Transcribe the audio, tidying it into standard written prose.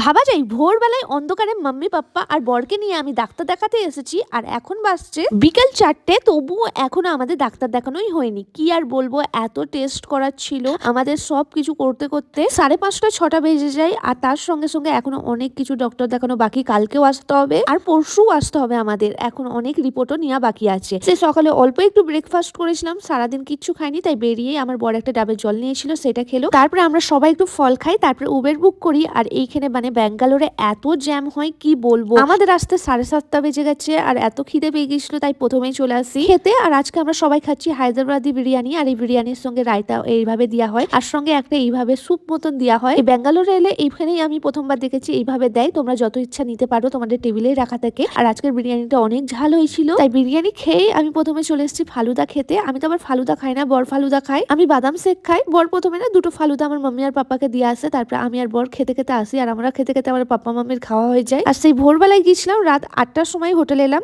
ভাবা যায় ভোরবেলায় অন্ধকারে মাম্মি পাপ্পা আর বরকে নিয়ে আমি ডাক্তার দেখাতে এসেছি, আর এখন বাজছে বিকাল 4টে, তবুও এখনো আমাদের ডাক্তার দেখানোই হয়নি। কি আর বলবো, এত টেস্ট করার ছিল আমাদের, সব কিছু করতে করতে 5:30 6টা বেজে যায়। আর তার সঙ্গে সঙ্গে এখনো অনেক কিছু ডক্টর দেখানো বাকি, কালকেও আসতে হবে আর পরশু আসতে হবে আমাদের। এখন অনেক রিপোর্টও নেওয়া বাকি আছে। সে সকালে অল্প একটু ব্রেকফাস্ট করেছিলাম, সারাদিন কিচ্ছু খাইনি, তাই বেরিয়ে আমার বড় একটা ডাবের জল নিয়েছিল, সেটা খেলো। তারপরে আমরা সবাই একটু ফল খাই, তারপরে উবের বুক করি। আর এইখানে ব্যাঙ্গালোরে এত জ্যাম হয় কি বলবো, আমাদের আসতে 7:30 বেজে গেছে আর এত খিদে পেয়ে গেছিল, তাই প্রথমেই চলে আসি খেতে। আর আজকে আমরা সবাই খাচ্ছি হায়দ্রাবাদি বিরিয়ানি, আর এই বিরিয়ানির সঙ্গে রায়তা এইভাবে দেওয়া হয়, আর সঙ্গে একটা এইভাবে স্যুপ মতন দেওয়া হয়। এই ব্যাঙ্গালোরে এলে এইখানেই আমি প্রথমবার দেখেছি এইভাবে দেয়। তোমরা যত ইচ্ছা নিতে পারো, তোমাদের টেবিলেই রাখা থাকে। আর আজকের বিরিয়ানিটা অনেক ঝাল হয়েছিল, তাই বিরিয়ানি খেয়ে আমি প্রথমে চলে এসেছি ফালুদা খেতে। আমি তো আবার ফালুদা খাই না, বর ফালুদা খাই। আমি বাদাম শেক খাই। বর প্রথমে না দুটো ফালুদা আমার মাম্মি আর পাপাকে দিয়ে আসে, তারপরে আমি আর বর খেতে খেতে আসি। আর আমরা খেতে খেতে আমার পাপা মাম্মির খাওয়া হয়ে যায়। আর সেই ভোরবেলায় গিয়েছিলাম, রাত 8টার সময় হোটেলে এলাম।